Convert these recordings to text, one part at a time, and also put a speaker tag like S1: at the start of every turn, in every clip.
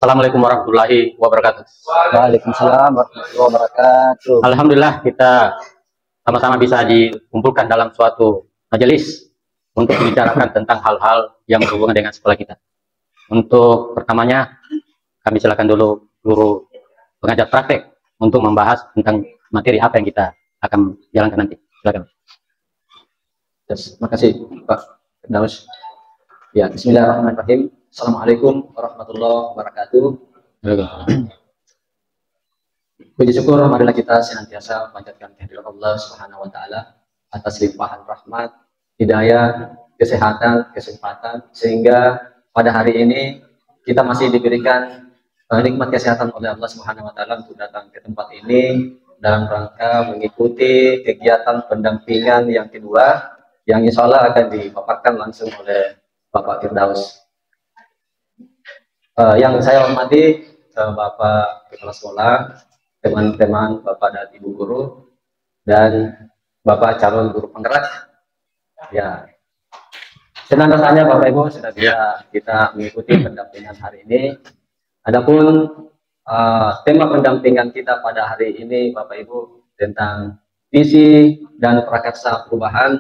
S1: Assalamualaikum warahmatullahi wabarakatuh.
S2: Waalaikumsalam warahmatullahi wabarakatuh.
S1: Alhamdulillah kita sama-sama bisa dikumpulkan dalam suatu majelis untuk membicarakan tentang hal-hal yang berhubungan dengan sekolah kita. Untuk pertamanya, kami silakan dulu guru pengajar praktek untuk membahas tentang materi apa yang kita akan jalankan nanti. Silakan.
S2: Terima kasih Pak Firdaus. Ya, bismillahirrahmanirrahim. Assalamualaikum warahmatullahi wabarakatuh. Puji syukur marilah kita senantiasa panjatkan kehadirat Allah Subhanahu wa taala atas limpahan rahmat, hidayah, kesehatan, kesempatan sehingga pada hari ini kita masih diberikan nikmat kesehatan oleh Allah Subhanahu wa taala untuk datang ke tempat ini dalam rangka mengikuti kegiatan pendampingan yang kedua yang insya Allah akan dipaparkan langsung oleh Bapak Firdaus. Yang saya hormati Bapak Kepala Sekolah, teman-teman Bapak dan Ibu Guru, dan Bapak calon guru penggerak. Ya, senang rasanya Bapak Ibu sudah bisa kita mengikuti pendampingan hari ini. Adapun tema pendampingan kita pada hari ini Bapak Ibu tentang visi dan prakarsa perubahan,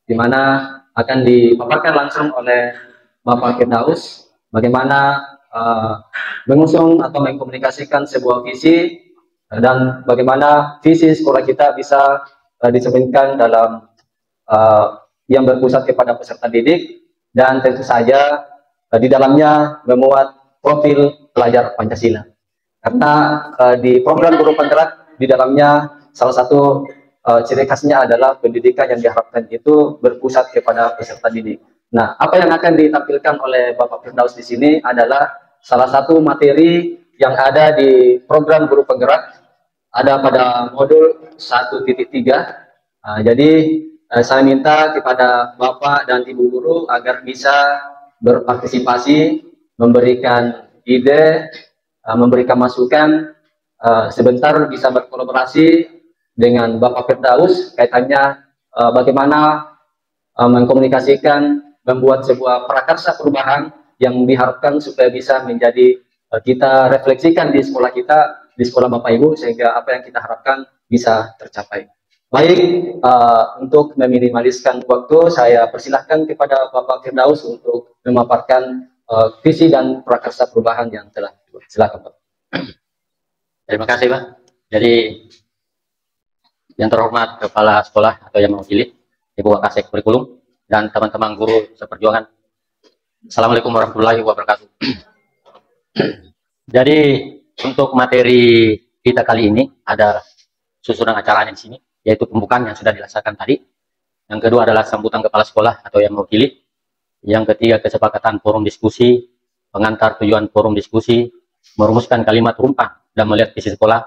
S2: di mana akan dipaparkan langsung oleh Bapak Firdaus bagaimana mengusung atau mengkomunikasikan sebuah visi dan bagaimana visi sekolah kita bisa dicerminkan dalam yang berpusat kepada peserta didik dan tentu saja di dalamnya memuat profil pelajar Pancasila. Karena di program guru penggerak di dalamnya salah satu ciri khasnya adalah pendidikan yang diharapkan itu berpusat kepada peserta didik. Nah, apa yang akan ditampilkan oleh Bapak Firdaus di sini adalah salah satu materi yang ada di program guru penggerak, ada pada modul 1.3. Jadi saya minta kepada Bapak dan Ibu Guru agar bisa berpartisipasi, memberikan ide, memberikan masukan, sebentar bisa berkolaborasi dengan Bapak Firdaus kaitannya bagaimana mengkomunikasikan, membuat sebuah prakarsa perubahan yang diharapkan supaya bisa menjadi kita refleksikan di sekolah kita, di sekolah Bapak Ibu, sehingga apa yang kita harapkan bisa tercapai. Baik, untuk meminimaliskan waktu, saya persilahkan kepada Bapak Firdaus untuk memaparkan visi dan prakarsa perubahan yang telah dibuat. Silakan Pak.
S1: Terima kasih Pak. Jadi yang terhormat Kepala Sekolah atau yang mewakili Ibu Wakasek Kurikulum dan teman-teman guru seperjuangan. Assalamualaikum warahmatullahi wabarakatuh. Jadi untuk materi kita kali ini ada susunan acaranya di sini, yaitu pembukaan yang sudah dilaksanakan tadi. Yang kedua adalah sambutan kepala sekolah atau yang mewakili. Yang ketiga kesepakatan forum diskusi, pengantar tujuan forum diskusi, merumuskan kalimat rumpang dan melihat visi sekolah,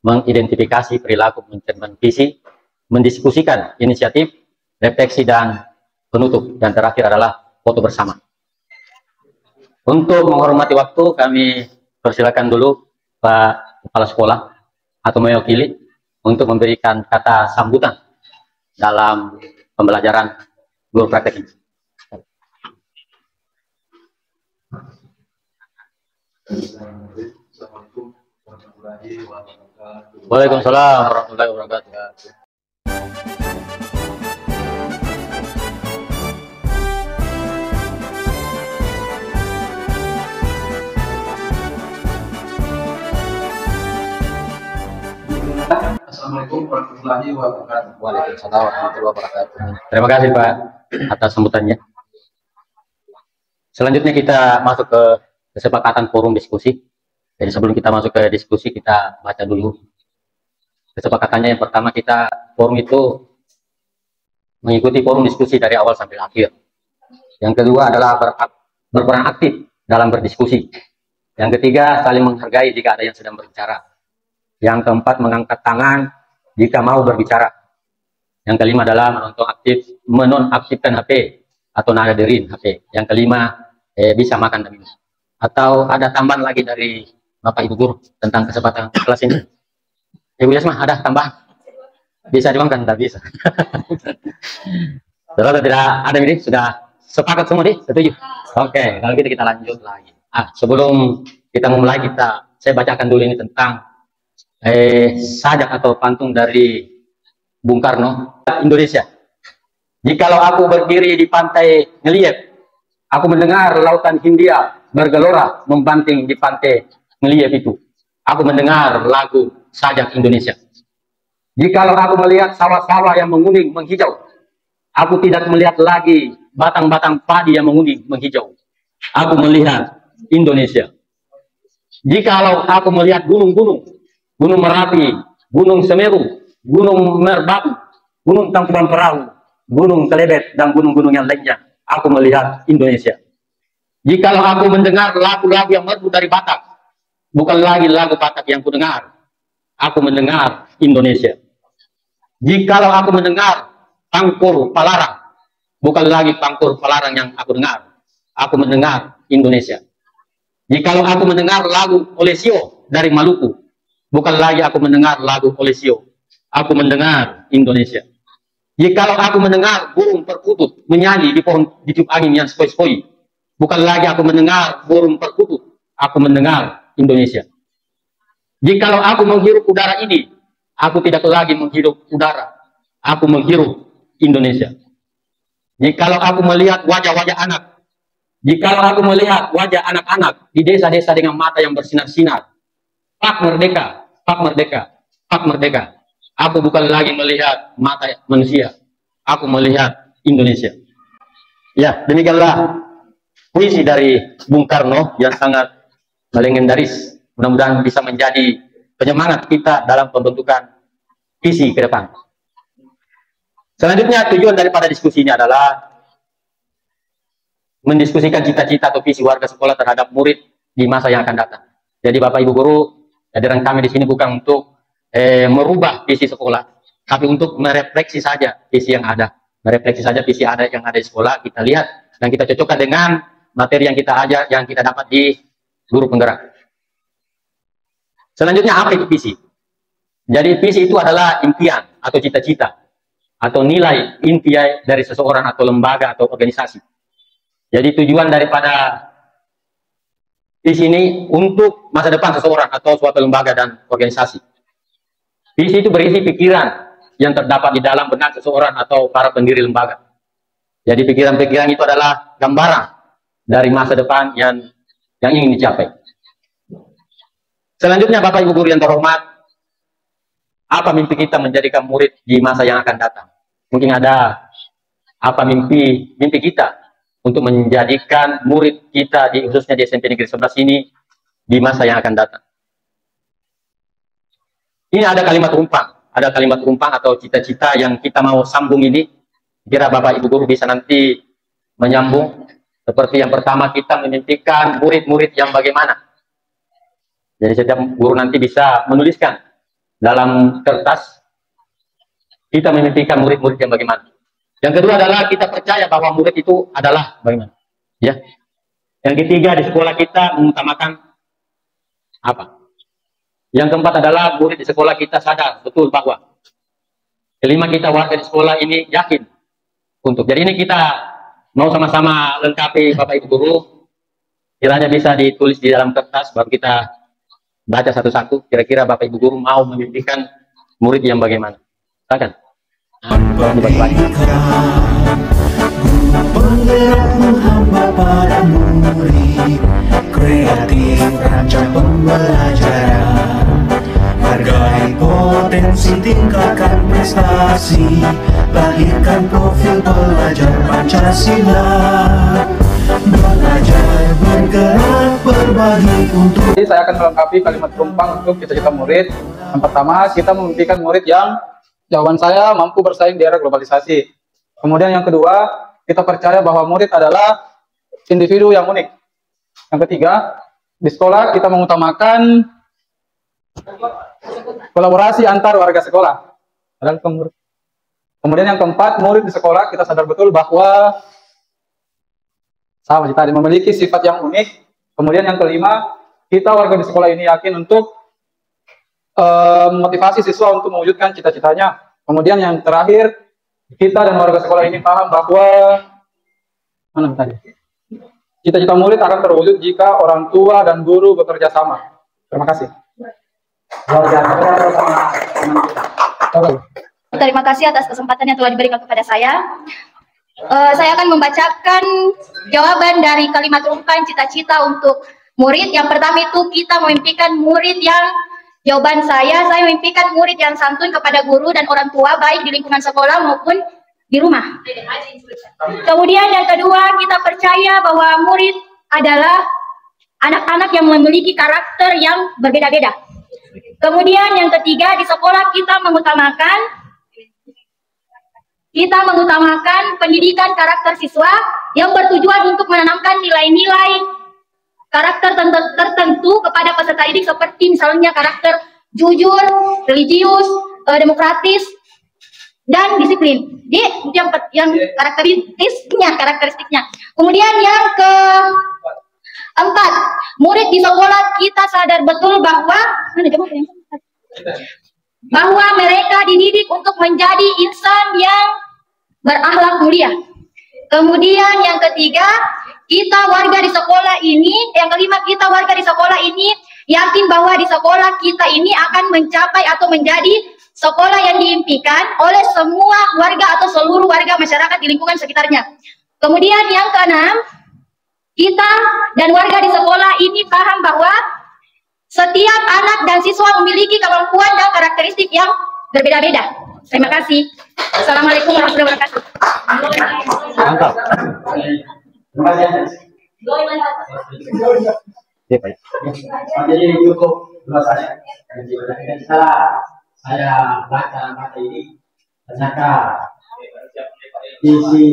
S1: mengidentifikasi perilaku mencerminkan visi, mendiskusikan inisiatif, refleksi dan penutup, dan terakhir adalah foto bersama. Untuk menghormati waktu, kami persilakan dulu Pak Kepala Sekolah atau mewakili untuk memberikan kata sambutan dalam pembelajaran guru praktek ini. Waalaikumsalam warahmatullahi wabarakatuh.
S2: Assalamualaikum warahmatullahi wabarakatuh.
S1: Waalaikumsalam warahmatullahi wabarakatuh. Terima kasih Pak atas sambutannya. Selanjutnya kita masuk ke kesepakatan forum diskusi. Jadi sebelum kita masuk ke diskusi, kita baca dulu kesepakatannya. Yang pertama, kita forum itu mengikuti forum diskusi dari awal sampai akhir. Yang kedua adalah berperan aktif dalam berdiskusi. Yang ketiga, saling menghargai jika ada yang sedang berbicara. Yang keempat, mengangkat tangan jika mau berbicara. Yang kelima adalah menonaktifkan HP atau nadarin HP. Yang kelima, bisa makan dan minum. Atau ada tambahan lagi dari Bapak Ibu Guru tentang kesempatan kelas ini? Ibu Yasma, ada tambahan? Bisa dimakan? Tidak bisa. Terus tidak ada ini? Sudah sepakat semua nih? Setuju? Oke, kalau gitu kita lanjut lagi. Sebelum kita memulai, saya bacakan dulu ini tentang sajak atau pantun dari Bung Karno. Indonesia. Jikalau aku berdiri di pantai Ngeliep, aku mendengar lautan Hindia bergelora membanting di pantai Ngeliep itu. Aku mendengar lagu sajak Indonesia. Jikalau aku melihat sawah-sawah yang menguning menghijau, aku tidak melihat lagi batang-batang padi yang menguning menghijau. Aku melihat Indonesia. Jikalau aku melihat gunung-gunung, Gunung Merapi, Gunung Semeru, Gunung Merbabu, Gunung Tangkuban Perahu, Gunung Kelebet, dan gunung-gunung yang lainnya, aku melihat Indonesia. Jikalau aku mendengar lagu-lagu yang merdu dari Batak, bukan lagi lagu Batak yang kudengar, aku mendengar Indonesia. Jikalau aku mendengar pangkur Palarang, bukan lagi pangkur Palarang yang aku dengar, aku mendengar Indonesia. Jikalau aku mendengar lagu Olesio dari Maluku, bukan lagi aku mendengar lagu Olesio, aku mendengar Indonesia. Jikalau aku mendengar burung perkutut menyanyi di pohon di tiup angin yang sepoi-sepoi, bukan lagi aku mendengar burung perkutut, aku mendengar Indonesia. Jikalau aku menghirup udara ini, aku tidak lagi menghirup udara, aku menghirup Indonesia. Jikalau aku melihat wajah-wajah anak, jikalau aku melihat wajah anak-anak di desa-desa dengan mata yang bersinar-sinar, Pak Merdeka, Pak Merdeka, Pak Merdeka, aku bukan lagi melihat mata manusia, aku melihat Indonesia. Ya, demikianlah puisi dari Bung Karno yang sangat legendaris. Mudah-mudahan bisa menjadi penyemangat kita dalam pembentukan visi ke depan. Selanjutnya, tujuan daripada diskusi ini adalah mendiskusikan cita-cita atau visi warga sekolah terhadap murid di masa yang akan datang. Jadi Bapak Ibu Guru, kehadiran kami di sini bukan untuk merubah visi sekolah, tapi untuk merefleksi saja visi yang ada. Merefleksi saja visi yang ada di sekolah, kita lihat dan kita cocokkan dengan materi yang kita ajar, yang kita dapat di guru penggerak. Selanjutnya, apa itu visi? Jadi visi itu adalah impian atau cita-cita atau nilai inti dari seseorang atau lembaga atau organisasi. Jadi tujuan daripada visi ini untuk masa depan seseorang atau suatu lembaga dan organisasi. Visi itu berisi pikiran yang terdapat di dalam benak seseorang atau para pendiri lembaga. Jadi pikiran-pikiran itu adalah gambaran dari masa depan yang ingin dicapai. Selanjutnya, Bapak Ibu Guru yang terhormat, apa mimpi kita menjadikan murid di masa yang akan datang? Mungkin ada apa mimpi kita untuk menjadikan murid kita khususnya di SMP Negeri 11 ini di masa yang akan datang. Ini ada kalimat rumpang atau cita-cita yang kita mau sambung ini. Kira Bapak Ibu Guru bisa nanti menyambung. Seperti yang pertama, kita memimpikan murid-murid yang bagaimana. Jadi setiap guru nanti bisa menuliskan dalam kertas, kita memimpikan murid-murid yang bagaimana. Yang kedua adalah kita percaya bahwa murid itu adalah bagaimana. Ya. Yang ketiga, di sekolah kita mengutamakan apa? Yang keempat adalah murid di sekolah kita sadar betul bahwa. Kelima, kita warga di sekolah ini yakin untuk. Jadi ini kita mau sama-sama lengkapi Bapak Ibu Guru. Kiranya bisa ditulis di dalam kertas, baru kita baca satu-satu. Kira-kira Bapak Ibu Guru mau memimpikan murid yang bagaimana? Silakan.
S3: Penggerakmu hamba para murid, kreatif rancang pembelajaran, hargai potensi, tingkatkan prestasi, lahirkan profil pelajar Pancasila, belajar, bergerak, berbagi untuk.
S4: Jadi saya akan melengkapi kalimat rumpang untuk cita-cita murid. Yang pertama, kita memimpikan murid yang jawaban saya mampu bersaing di era globalisasi. Kemudian yang kedua, kita percaya bahwa murid adalah individu yang unik. Yang ketiga, di sekolah kita mengutamakan kolaborasi antar warga sekolah. Kemudian yang keempat, murid di sekolah kita sadar betul bahwa sama tadi memiliki sifat yang unik. Kemudian yang kelima, kita warga di sekolah ini yakin untuk memotivasi siswa untuk mewujudkan cita-citanya. Kemudian yang terakhir, kita dan warga sekolah ini paham bahwa Cita-cita murid akan terwujud jika orang tua dan guru bekerja sama. Terima kasih.
S5: Terima kasih atas kesempatan yang telah diberikan kepada saya. Saya akan membacakan jawaban dari kalimat rungkain cita-cita untuk murid. Yang pertama itu kita memimpikan murid yang, jawaban saya memimpikan murid yang santun kepada guru dan orang tua, baik di lingkungan sekolah maupun di rumah. Kemudian yang kedua, kita percaya bahwa murid adalah anak-anak yang memiliki karakter yang berbeda-beda. Kemudian yang ketiga, di sekolah kita mengutamakan pendidikan karakter siswa yang bertujuan untuk menanamkan nilai-nilai karakter tertentu kepada peserta didik, seperti misalnya karakter jujur, religius, demokratis, dan disiplin. Jadi yang karakteristiknya. Kemudian yang keempat, murid di sekolah kita sadar betul bahwa mereka dididik untuk menjadi insan yang berakhlak mulia. Kemudian yang ketiga, kita warga di sekolah ini yakin bahwa di sekolah kita ini akan mencapai atau menjadi sekolah yang diimpikan oleh semua warga atau seluruh warga masyarakat di lingkungan sekitarnya. Kemudian yang keenam, kita dan warga di sekolah ini paham bahwa setiap anak dan siswa memiliki kemampuan dan karakteristik yang berbeda-beda. Terima kasih. Assalamualaikum warahmatullahi wabarakatuh.
S1: Mantap.
S6: Jadi cukup ulasannya. Saya baca ini ternyata isi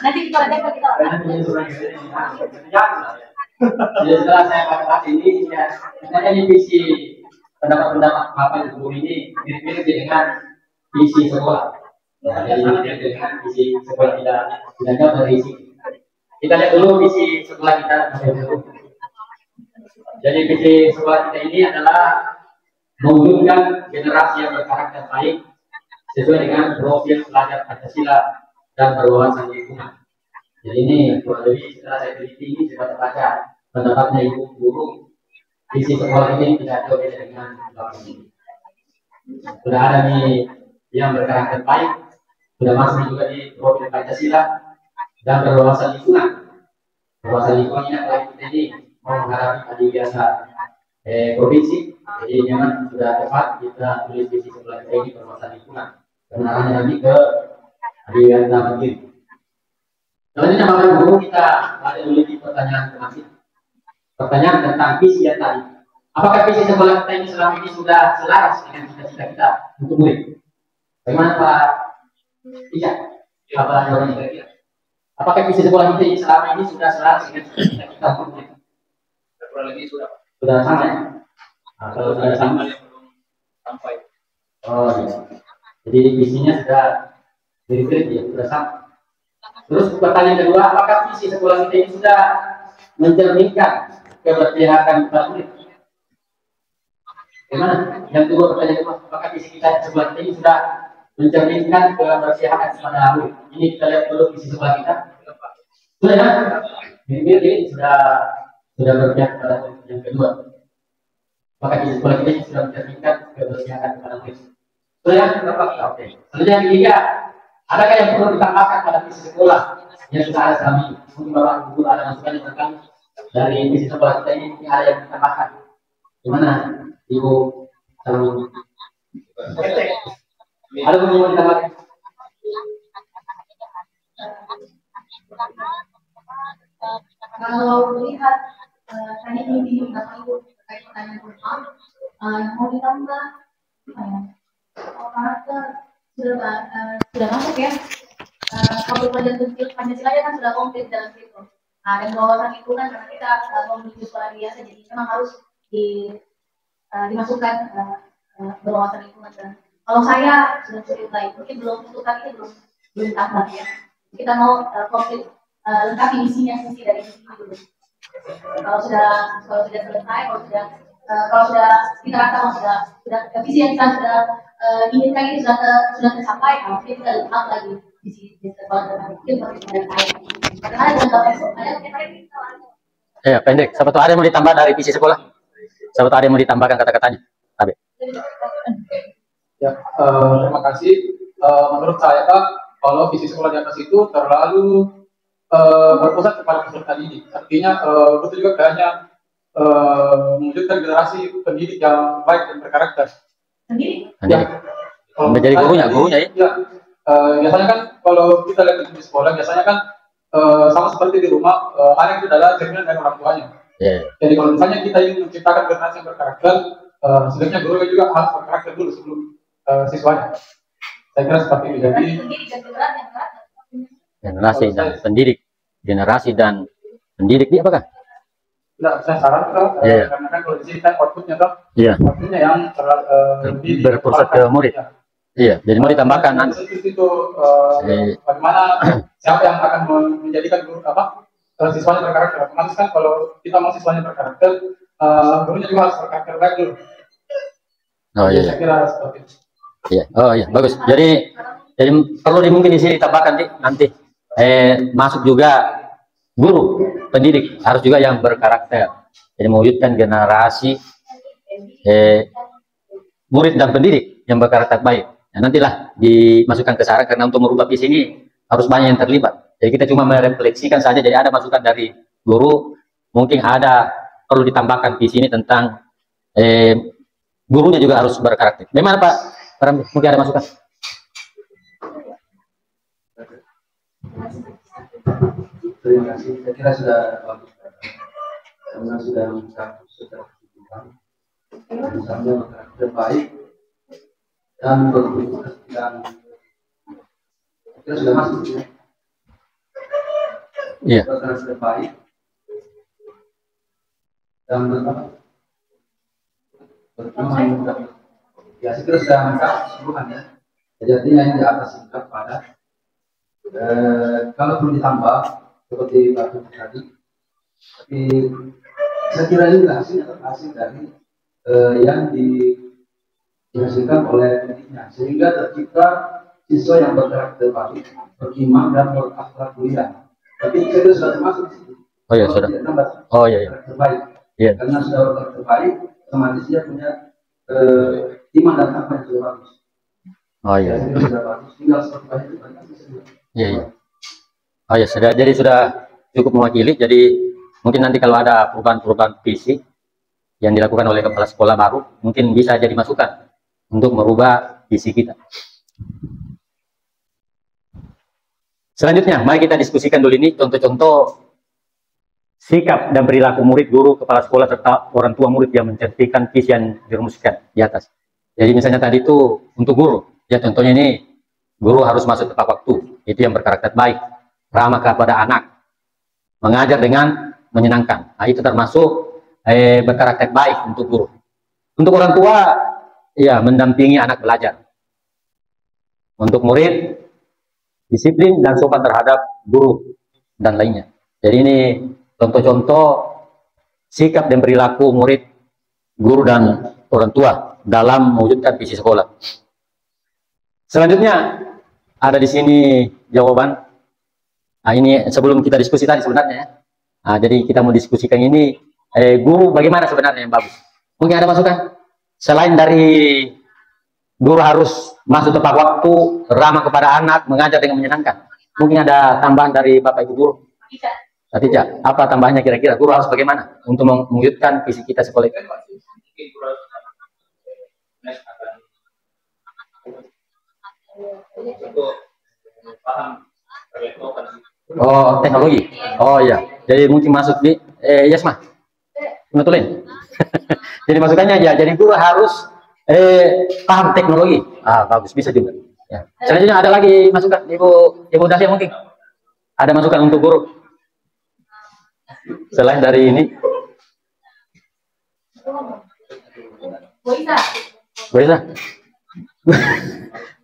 S5: Nanti kita lihat kita.
S6: Jadi setelah saya baca ini, ya, ternyata ini visi pendapat-pendapat Bapak Ibu ini mirip-mirip dengan visi sekolah. Ya, jadi mirip dengan visi sekolah tidak jauh dari visi. Kita lihat dulu visi sekolah kita. Jadi visi sekolah kita ini adalah mewujudkan generasi yang berkarakter baik sesuai dengan profil pelajar Pancasila dan berwawasan lingkungan. Jadi ini kurang lebih setelah saya teliti ini saya baca pendapatnya ibu guru. Visi sekolah ini tidak jauh beda dengan belakang ini. Sudah ada nih yang berkarakter baik, sudah masuk juga di profil Pancasila dan berwawasan lingkungan. Berwawasan lingkungan ini adalah kita ini mau menghadapi tadi biasa provinsi, jadi memang sudah tepat kita tulis visi sekolah kita ini berwawasan lingkungan. Kebenarannya nanti ke Adian Mandiri. Selanjutnya Bapak Guru kita memiliki pertanyaan terakhir. Pertanyaan tentang visi yang tadi. Apakah visi sekolah kita ini selama ini sudah selaras dengan cita-cita kita untuk murid? Bagaimana Pak? Tidak. Apa jawabannya kira-kira? Apakah visi sekolah kita ini selama ini sudah selaras dengan cita-cita kita untuk murid?
S2: Kurang lebih sudah.
S6: Sudah sama ya? Nah, kalau sudah sama,
S2: belum sampai.
S6: oh iya. Jadi visinya sudah mirip-mirip ya, sudah sama. Terus pertanyaan kedua, apakah visi sekolah kita ini sudah mencerminkan keberpihakan kepada murid? Bagaimana? Yang kedua, pertanyaan kedua, apakah visi kita sekolah kita ini sudah mencerminkan keberpihakan kepada murid? Ini kita lihat dulu visi sekolah kita. Sudah ya? Mirip-mirip ini sudah berpihak kepada murid. Yang kedua, apakah visi sekolah kita ini sudah mencerminkan keberpihakan kepada murid? Sudah ya? Oke. Selanjutnya yang ketiga, adakah yang perlu ditambahkan pada visi sekolah yang sudah ada selama ini? Mungkin Bapak Ibu ada masukan yang tentang dari visi sekolah kita ini ada yang ditambahkan. Gimana Ibu? Ada yang mau ditambahkan?
S5: Kalau melihat tadi ini Bapak Ibu terkait pertanyaan Bapak, mau ditambah karakter sudah masuk ya. Kalau pelajaran kecil Pancasila kan sudah komplit dalam situ. Nah, dan wawasan itu kan karena kita mau menuju sekolah biasa, jadi memang harus dimasukkan berwawasan lingkungan. Kalau saya sudah cukup baik, mungkin belum tentukan itu belum tambah ya. Kita mau komplit lengkapi misinya sisi dari misi dulu. Kalau sudah selesai, kalau sudah kita rasa sudah visi yang kita sudah inginkan ini sudah tercapai, kita lengkap lagi
S1: Ya, pendek. Siapa tahu ada yang mau ditambah dari visi sekolah? Siapa tahu ada yang mau ditambahkan kata-katanya? Abe.
S4: Ya, terima kasih. Menurut saya Kak, kalau visi sekolah di atas itu terlalu berpusat kepada peserta didik. Artinya betul juga kayaknya mewujudkan generasi pendidik yang baik dan berkarakter.
S1: Pendidik.
S4: Kalau
S1: Menjadi gurunya ya?
S4: Ya, biasanya kan kalau kita lihat di sekolah, biasanya kan sama seperti di rumah, anak itu adalah cerminan dari orang tuanya.
S1: Yeah.
S4: Jadi kalau misalnya kita ingin menciptakan generasi yang berkarakter, sebenarnya guru juga harus berkarakter dulu sebelum siswanya. Saya kira seperti itu. Jadi
S1: generasi dan pendidik, generasi dan pendidik ini apakah?
S4: Tidak, saya sarankan karena kan kalau di sini kan outputnya tuh, outputnya yang lebih
S1: berpusat ke murid. Ya. Iya, jadi mau ditambahkan nanti.
S4: Itu bagaimana siapa yang akan menjadikan guru siswanya berkarakter. Otomatis kan kalau kita mau siswanya berkarakter, gurunya juga harus berkarakter baik dulu.
S1: Oh iya.
S4: Saya kira seperti itu.
S1: Iya. Oh iya, bagus. Jadi perlu mungkin di sini ditambahkan nanti masuk juga guru pendidik harus juga yang berkarakter. Jadi mewujudkan generasi murid dan pendidik yang berkarakter baik. Nah, nantilah dimasukkan ke saran karena untuk merubah visi ini harus banyak yang terlibat. Jadi kita cuma merefleksikan saja. Jadi ada masukan dari guru, mungkin ada perlu ditambahkan visi ini tentang gurunya juga harus berkarakter. Bagaimana Pak? Mungkin ada masukan?
S7: Terima kasih. Saya kira sudah bagus karena sudah mencakup secara keseluruhan. Misalnya karakter baik dan berhubungan dan kita sudah masuk ya.
S1: Iya.
S7: Karakter baik dan berhubungan. Ya, saya kira sudah mencakup keseluruhan ya. Jadi yang di atas singkat pada kalau perlu ditambah seperti Pak tadi, tapi saya kira ini hasil dari yang dihasilkan oleh pendidiknya, sehingga tercipta siswa yang berkarakter baik, beriman dan berakhlak mulia. Tapi saya sudah termasuk di situ.
S1: Oh iya sudah. Oh iya.
S7: Karakter baik.
S1: Iya.
S7: Karena sudah berkarakter baik, otomatis dia punya iman dan takwa yang sudah bagus.
S1: Oh iya.
S7: Ya, sudah bagus. Tinggal seperti banyak itu banyak.
S1: Iya. Oh ya sudah. Jadi sudah cukup mewakili. Jadi mungkin nanti kalau ada perubahan-perubahan visi yang dilakukan oleh kepala sekolah baru, mungkin bisa jadi masukan untuk merubah visi kita. Selanjutnya, mari kita diskusikan dulu ini contoh-contoh sikap dan perilaku murid, guru, kepala sekolah, serta orang tua murid yang mencerminkan visi yang dirumuskan di atas. Jadi misalnya tadi itu untuk guru, ya contohnya ini guru harus masuk tepat waktu, itu yang berkarakter baik, ramah kepada anak, mengajar dengan menyenangkan. Nah, itu termasuk berkarakter baik untuk guru. Untuk orang tua, ya mendampingi anak belajar. Untuk murid, disiplin dan sopan terhadap guru dan lainnya. Jadi ini contoh-contoh sikap dan perilaku murid, guru dan orang tua dalam mewujudkan visi sekolah. Selanjutnya ada di sini jawaban. Nah, ini sebelum kita diskusi tadi sebenarnya ya. Nah, jadi kita mau diskusikan ini guru bagaimana sebenarnya yang bagus. Mungkin ada masukan selain dari guru harus masuk tepat waktu, ramah kepada anak, mengajar dengan menyenangkan. Mungkin ada tambahan dari Bapak Ibu guru. Tidak. Apa tambahannya kira-kira? Guru harus bagaimana untuk mewujudkan visi kita sekolah? Oh, teknologi. Oh iya. Jadi mungkin masuk di Yasma. Betulin. Jadi masukannya ya. Jadi guru harus paham teknologi. Ah, bagus, bisa juga. Ya. Selanjutnya ada lagi masukan Ibu Dasia mungkin. Ada masukan untuk guru. Selain dari ini. Bisa.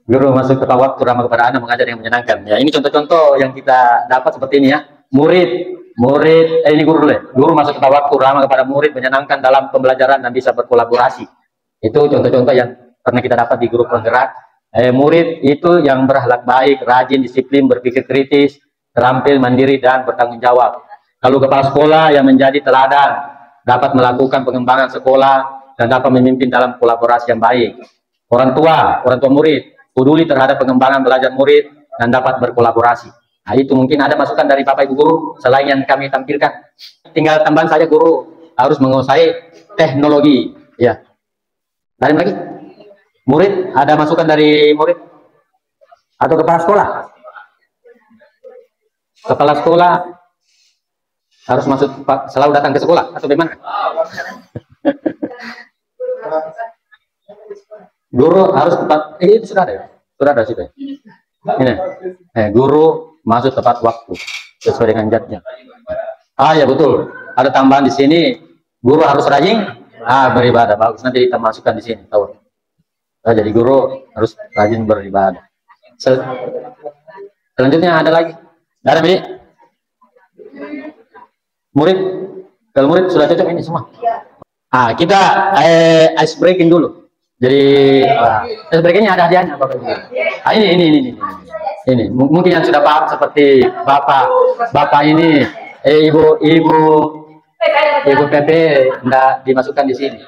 S1: Guru masuk tepat waktu, ramah kepada anak, mengajar yang menyenangkan. Ya, ini contoh-contoh yang kita dapat seperti ini ya. Ini guru dulu ya. Guru masuk tepat waktu, ramah kepada murid, menyenangkan dalam pembelajaran dan bisa berkolaborasi. Itu contoh-contoh yang pernah kita dapat di guru penggerak Murid itu yang berakhlak baik, rajin, disiplin, berpikir kritis, terampil, mandiri, dan bertanggung jawab. Kalau kepala sekolah yang menjadi teladan, dapat melakukan pengembangan sekolah dan dapat memimpin dalam kolaborasi yang baik. Orang tua murid, peduli terhadap pengembangan belajar murid dan dapat berkolaborasi. Nah, itu mungkin ada masukan dari Bapak Ibu guru selain yang kami tampilkan. Tinggal tambahan saja, guru harus menguasai teknologi. Ya. Lain lagi? Murid, ada masukan dari murid? Atau kepala sekolah? Kepala sekolah harus selalu datang ke sekolah atau bagaimana? Guru harus tepat. Itu sudah ada ya? Sudah ada situ ya? Ini. Guru masuk tepat waktu sesuai dengan jadwalnya. Ya betul. Ada tambahan di sini. Guru harus rajin beribadah. Bagus, nanti kita masukkan di sini. Tahu? Jadi guru harus rajin beribadah. Selanjutnya ada lagi. Ada ini. Murid, kalau murid sudah cocok ini semua. Kita ice breaking dulu. Jadi ice breakingnya ada hadiahnya, Bapak Ibu. Ini mungkin yang sudah paham seperti bapak ini, ibu PP tidak dimasukkan di sini.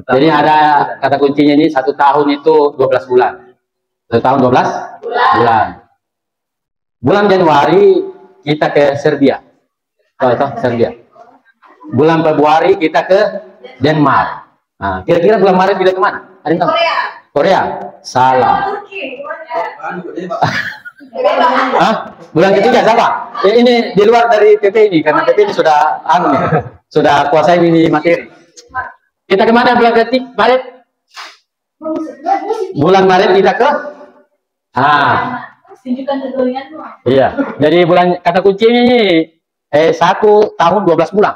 S1: Jadi ada kata kuncinya ini 1 tahun itu 12 bulan. 1 tahun 12 bulan. Bulan Januari kita ke Serbia. Serbia. Bulan Februari kita ke Denmark. Kira-kira bulan Maret kita kemana? Ada yang tahu? Korea. Salah. Bulan ketiga siapa? Ini di luar dari PP ini, karena PP ini sudah sudah kuasai ini materi. Kita kemana bulan ketiga? Maret? Bulan Maret kita ke? Iya. Jadi bulan kata kuncinya ini 1 tahun 12 bulan.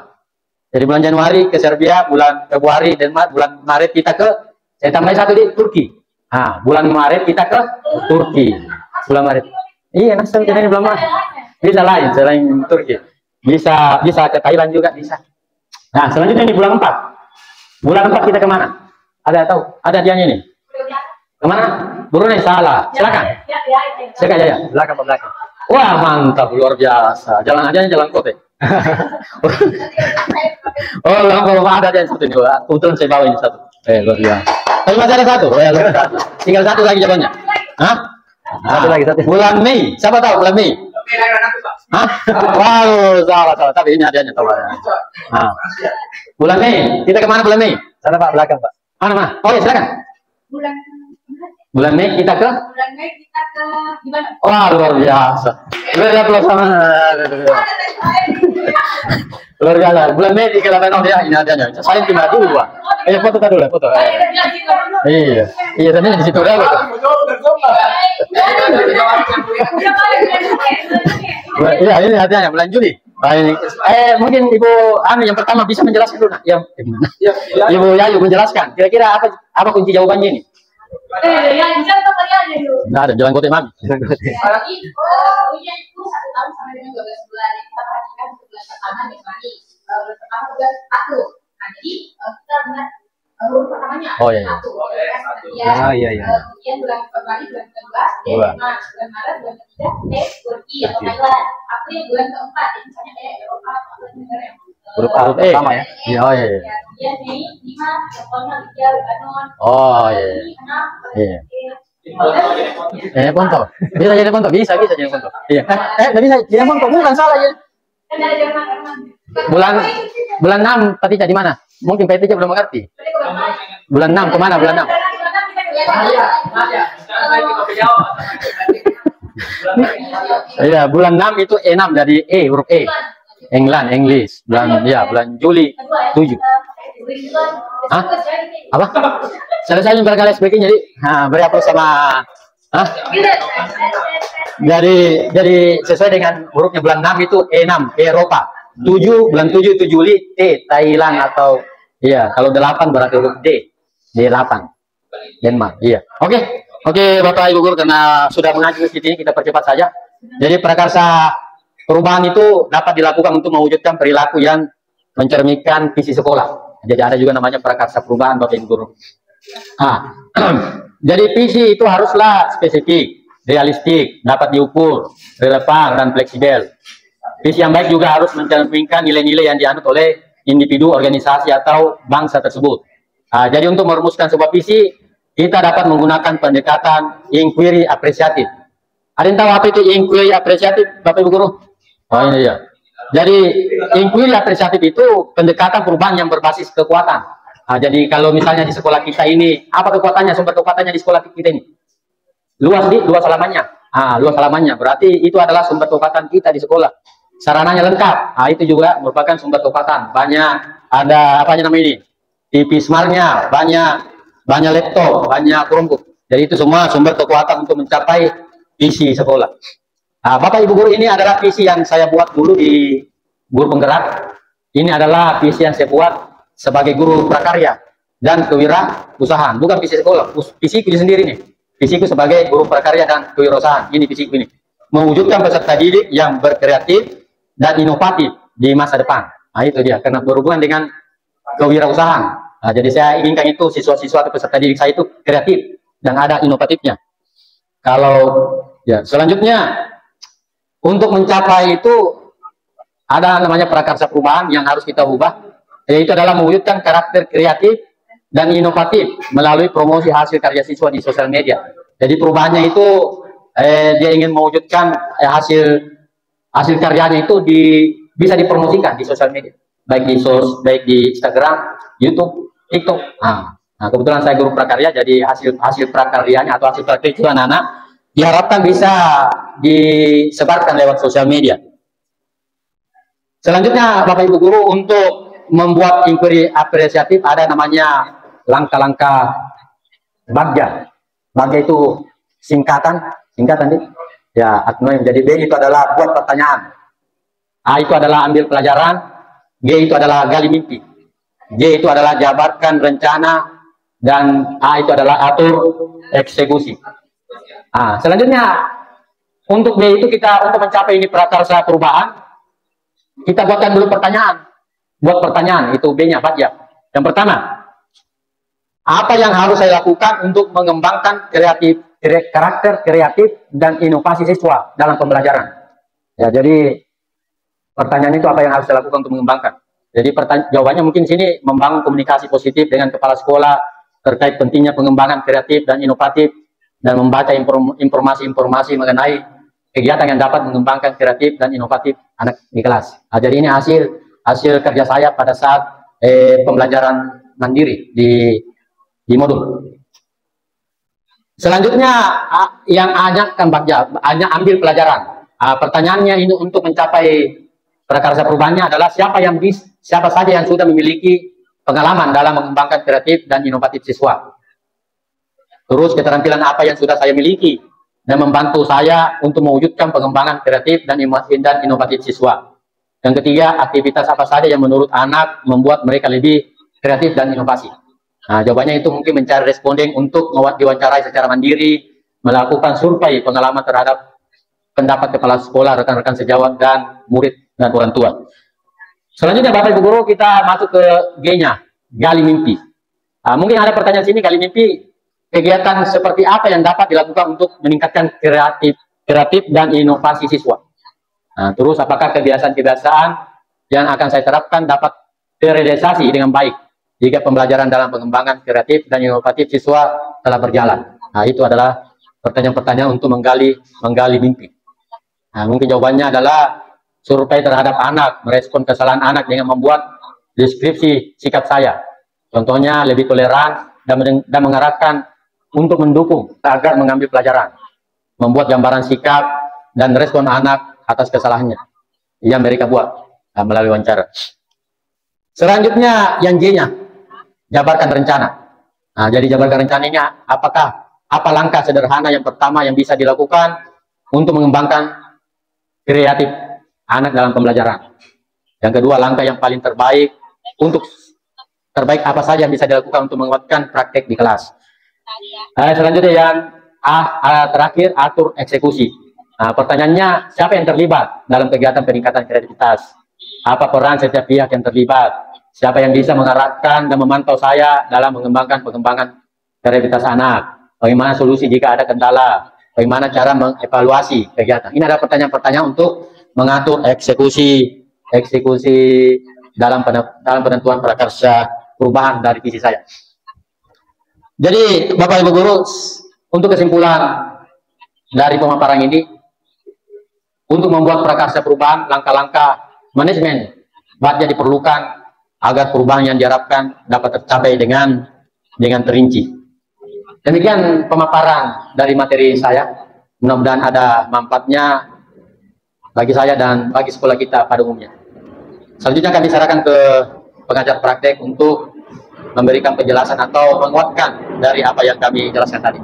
S1: Jadi bulan Januari ke Serbia, bulan Februari Denmark, bulan Maret kita ke, saya tambahin 1 di Turki. Bulan Maret kita ke Turki. Bulan Maret. Iya, nasib kita ini bulan Maret. Bisa lain selain Turki. Bisa ke Thailand juga bisa. Nah, selanjutnya ini bulan 4. Bulan 4 kita kemana? Ada tahu? Ada dianya ini. Kemana? Brunei. Salah. Silakan. Silakan ya. Belakang. Wah, mantap, luar biasa. Jalan aja jalan kota. Kalau ada yang satu ini, kebetulan saya bawa ini satu. Luar biasa. Tapi masih ada satu. Tinggal satu lagi jawabannya. Satu lagi. Bulan Mei. Siapa tahu bulan Mei? Wow, salah. Tapi ini hadiahnya tahu. Bulan Mei. Kita kemana bulan Mei? Sana Pak, belakang Pak. Mana? Oh ya, silakan. Bulan Mei kita ke? Bulan Mei kita ke gimana? Wah, luar biasa. Luar biasa. Bulan Mei di Kelabanan ya, ini adanya. Saya cuma dulu, Pak. Foto dulu, foto. Iya, tadi di situ dulu. Iya, ini hadiahnya bulan Juli. Ini, mungkin Ibu yang pertama bisa menjelaskan dulu. Ibu Yayu menjelaskan. Kira-kira apa kunci jawabannya ini? Nggak ada, jalan kote mami.
S8: Ujian itu 1 tahun sampai dengan 12 bulan. Kita perhatikan bulan pertama Januari, bulan pertama bulan 1. Nah, jadi kita lihat huruf pertamanya 1. Kemudian bulan Februari bulan ke-12, bulan Maret bulan ketiga, Turki atau Thailand. April bulan keempat, jadi misalnya Eropa atau negara yang
S1: huruf pertama ya? Iya.
S8: Kemudian Mei 5, contohnya Libya, Lebanon.
S1: Ponto. Bisa jadi Ponto, bisa jadi Ponto. Iya. Nggak bisa jadi Ponto, bukan salah ya. Bulan 6 Patija di mana? Mungkin Patija belum mengerti. Bulan 6 kemana bulan 6? Iya, bulan 6 itu E6 dari huruf E. England, English. Bulan Juli 7. Apa? Selesai berkali speaking jadi beri apa sama jadi sesuai dengan hurufnya bulan 6 itu E6 Eropa. 7 bulan 7 itu Juli T Thailand atau kalau 8 berarti huruf D. D8 Denmark. Oke, Bapak Ibu guru, karena sudah mengaji di sini kita percepat saja. Jadi prakarsa perubahan itu dapat dilakukan untuk mewujudkan perilaku yang mencerminkan visi sekolah. Jadi ada juga namanya prakarsa perubahan, Bapak Ibu guru. Jadi visi itu haruslah spesifik, realistik, dapat diukur, relevan, dan fleksibel. Visi yang baik juga harus mencerminkan nilai-nilai yang dianut oleh individu, organisasi, atau bangsa tersebut. Jadi untuk merumuskan sebuah visi, kita dapat menggunakan pendekatan inquiry apresiatif. Ada yang tahu apa itu inquiry apresiatif, Bapak Ibu Guru? Oh ini dia. Jadi inquiry apresiatif itu pendekatan perubahan yang berbasis kekuatan. Jadi kalau misalnya di sekolah kita ini, apa kekuatannya, sumber kekuatannya di sekolah kita ini? Luas halamannya. Luas halamannya. Berarti itu adalah sumber kekuatan kita di sekolah. Sarananya lengkap. Itu juga merupakan sumber kekuatan. Banyak, ada apanya namanya ini? TV smartnya, banyak laptop, banyak Chromebook. Jadi itu semua sumber kekuatan untuk mencapai visi sekolah. Bapak Ibu Guru, ini adalah visi yang saya buat dulu di Guru Penggerak. Ini adalah visi yang saya buat sebagai guru prakarya dan kewirausahaan, bukan visi sekolah, visiku sendiri nih. Visiku sebagai guru prakarya dan kewirausahaan, ini visiku ini. Mewujudkan peserta didik yang berkreatif dan inovatif di masa depan. Itu dia, karena berhubungan dengan kewirausahaan. Jadi saya inginkan itu siswa-siswa atau peserta didik saya itu kreatif dan ada inovatifnya. Kalau ya selanjutnya untuk mencapai itu ada namanya prakarsa perubahan yang harus kita ubah. Yaitu adalah mewujudkan karakter kreatif dan inovatif melalui promosi hasil karya siswa di sosial media. Jadi perubahannya itu dia ingin mewujudkan hasil karyanya itu bisa dipromosikan di sosial media, baik di Instagram, YouTube, TikTok. Kebetulan saya guru prakarya, jadi hasil prakaryanya atau hasil praktik itu anak-anak diharapkan bisa disebarkan lewat sosial media. Selanjutnya Bapak Ibu Guru, untuk membuat inquiry apresiatif ada namanya langkah-langkah bagja. Bagja itu singkatan nih. Ya, akronim. Jadi B itu adalah buat pertanyaan. A itu adalah ambil pelajaran. G itu adalah gali mimpi. J itu adalah jabarkan rencana. Dan A itu adalah atur eksekusi. Selanjutnya untuk B itu untuk mencapai ini prakarsa perubahan, kita buatkan dulu pertanyaan. Buat pertanyaan, itu B-nya, Bagja. Yang pertama, apa yang harus saya lakukan untuk mengembangkan karakter kreatif dan inovasi siswa dalam pembelajaran? Ya, jadi pertanyaan itu apa yang harus saya lakukan untuk mengembangkan? Jadi jawabannya mungkin sini membangun komunikasi positif dengan kepala sekolah terkait pentingnya pengembangan kreatif dan inovatif dan membaca informasi-informasi mengenai kegiatan yang dapat mengembangkan kreatif dan inovatif anak di kelas. Jadi ini hasil kerja saya pada saat pembelajaran mandiri di modul. Selanjutnya yang kan Bagja, hanya ambil pelajaran. Pertanyaannya ini untuk mencapai prakarsa perubahannya adalah siapa saja yang sudah memiliki pengalaman dalam mengembangkan kreatif dan inovatif siswa. Terus keterampilan apa yang sudah saya miliki dan membantu saya untuk mewujudkan pengembangan kreatif dan inovatif siswa. Yang ketiga, aktivitas apa saja yang menurut anak membuat mereka lebih kreatif dan inovasi. Jawabannya itu mungkin mencari responden untuk diwawancarai secara mandiri, melakukan survei pengalaman terhadap pendapat kepala sekolah, rekan-rekan sejawat, dan murid dan orang tua. Selanjutnya Bapak Ibu Guru, kita masuk ke G-nya, gali mimpi. Mungkin ada pertanyaan sini, gali mimpi, kegiatan seperti apa yang dapat dilakukan untuk meningkatkan kreatif dan inovasi siswa? Terus apakah kebiasaan-kebiasaan yang akan saya terapkan dapat terrealisasi dengan baik jika pembelajaran dalam pengembangan kreatif dan inovatif siswa telah berjalan? Itu adalah pertanyaan-pertanyaan untuk menggali mimpi. Mungkin jawabannya adalah survei terhadap anak, merespon kesalahan anak dengan membuat deskripsi sikap saya. Contohnya lebih toleran dan mengarahkan untuk mendukung agar mengambil pelajaran, membuat gambaran sikap dan respon anak atas kesalahannya yang mereka buat melalui wawancara. Selanjutnya yang J-nya, jabarkan rencana. Jadi jabarkan rencananya apa langkah sederhana yang pertama yang bisa dilakukan untuk mengembangkan kreatif anak dalam pembelajaran. Yang kedua, langkah yang paling terbaik apa saja yang bisa dilakukan untuk menguatkan praktek di kelas. Selanjutnya yang terakhir, atur eksekusi. Pertanyaannya, siapa yang terlibat dalam kegiatan peningkatan kreativitas? Apa peran setiap pihak yang terlibat? Siapa yang bisa mengarahkan dan memantau saya dalam pengembangan kreativitas anak? bagaimana solusi jika ada kendala, bagaimana cara mengevaluasi kegiatan. Ini adalah pertanyaan-pertanyaan untuk mengatur eksekusi dalam penentuan prakarsa perubahan dari visi saya. Jadi Bapak Ibu Guru, untuk kesimpulan dari pemaparan ini, untuk membuat prakarsa perubahan, langkah-langkah manajemen budget diperlukan agar perubahan yang diharapkan dapat tercapai dengan terinci. Demikian pemaparan dari materi saya. Mudah-mudahan ada manfaatnya bagi saya dan bagi sekolah kita pada umumnya. Selanjutnya kami sarankan ke pengajar praktek untuk memberikan penjelasan atau menguatkan dari apa yang kami jelaskan tadi.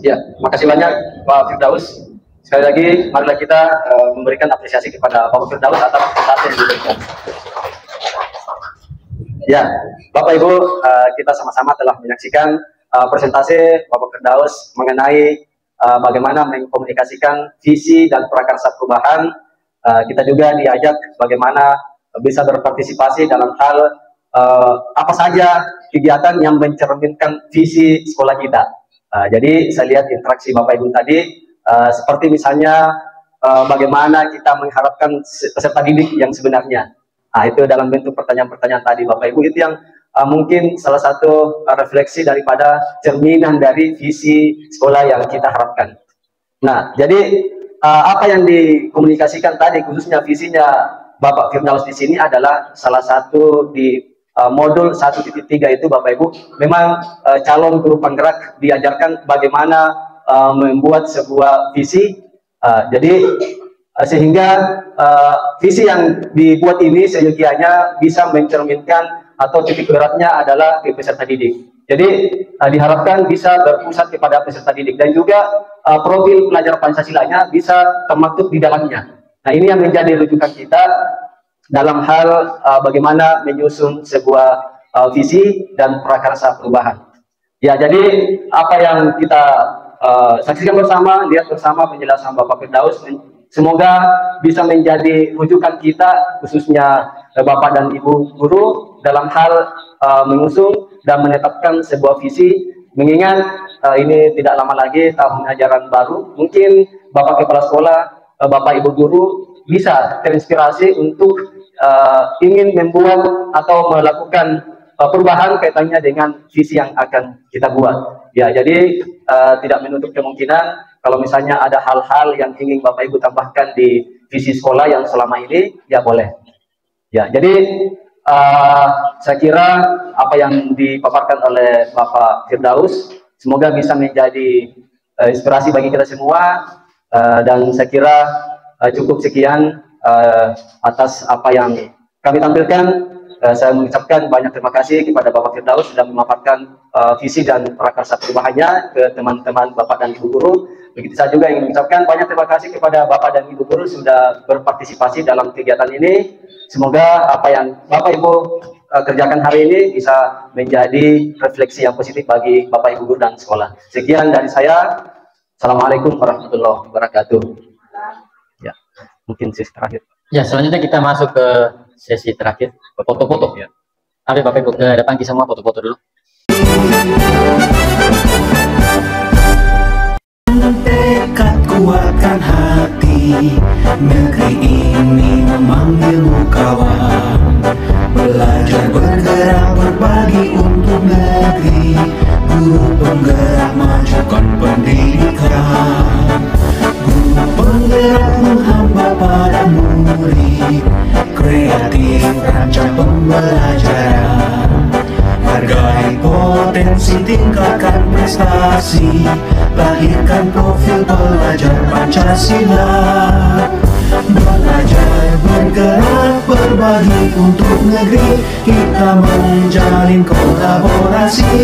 S1: Ya, makasih banyak Pak Firdaus. Sekali lagi, marilah kita memberikan apresiasi kepada Bapak Firdaus atas presentasi yang diberikan. Ya, Bapak Ibu, kita sama-sama telah menyaksikan presentasi Bapak Firdaus mengenai bagaimana mengkomunikasikan visi dan prakarsa perubahan. Kita juga diajak bagaimana bisa berpartisipasi dalam hal apa saja kegiatan yang mencerminkan visi sekolah kita. Jadi saya lihat interaksi Bapak Ibu tadi, seperti misalnya bagaimana kita mengharapkan peserta didik yang sebenarnya. Itu dalam bentuk pertanyaan-pertanyaan tadi Bapak Ibu, itu yang mungkin salah satu refleksi daripada cerminan dari visi sekolah yang kita harapkan. Nah, jadi apa yang dikomunikasikan tadi, khususnya visinya Bapak Firdaus di sini adalah salah satu di modul 1.3 itu Bapak Ibu, memang calon guru penggerak diajarkan bagaimana membuat sebuah visi. Jadi sehingga visi yang dibuat ini seyogianya bisa mencerminkan atau titik beratnya adalah ke peserta didik. Jadi diharapkan bisa berpusat kepada peserta didik dan juga profil pelajar Pancasilanya bisa termaktub di dalamnya. Nah, ini yang menjadi rujukan kita dalam hal bagaimana menyusun sebuah visi dan prakarsa perubahan. Ya, jadi apa yang kita saksikan bersama, lihat bersama penjelasan Bapak Firdaus, semoga bisa menjadi rujukan kita, khususnya Bapak dan Ibu Guru, dalam hal mengusung dan menetapkan sebuah visi, mengingat ini tidak lama lagi tahun ajaran baru. Mungkin Bapak Kepala Sekolah, Bapak Ibu Guru bisa terinspirasi untuk ingin membuat atau melakukan perubahan kaitannya dengan visi yang akan kita buat. Ya, jadi tidak menutup kemungkinan kalau misalnya ada hal-hal yang ingin Bapak Ibu tambahkan di visi sekolah yang selama ini, ya boleh. Ya, jadi saya kira apa yang dipaparkan oleh Bapak Firdaus semoga bisa menjadi inspirasi bagi kita semua, dan saya kira cukup sekian atas apa yang kami tampilkan. Saya mengucapkan banyak terima kasih kepada Bapak Firdaus sudah memaparkan visi dan prakarsa perubahannya ke teman-teman Bapak dan Ibu Guru. Begitu saya juga ingin mengucapkan banyak terima kasih kepada Bapak dan Ibu Guru sudah berpartisipasi dalam kegiatan ini. Semoga apa yang Bapak Ibu kerjakan hari ini bisa menjadi refleksi yang positif bagi Bapak Ibu Guru dan sekolah. Sekian dari saya. Assalamualaikum warahmatullahi wabarakatuh. Ya, mungkin sesi terakhir. Ya, selanjutnya kita masuk ke sesi terakhir, foto-foto ya. Ayo Bapak Ibu ke depan, kita semua foto-foto dulu.
S3: Tekad kuatkan hati, negeri ini memanggilmu kawan. Belajar bergerak berbagi untuk negeri, guru penggerak majukan pendidikan. Guru penggerak menghamba pada murid, kreatif rancang pembelajaran. Hargai potensi, tingkatkan prestasi, lahirkan profil pelajar Pancasila. Belajar bergerak berbagi untuk negeri, kita menjalin kolaborasi.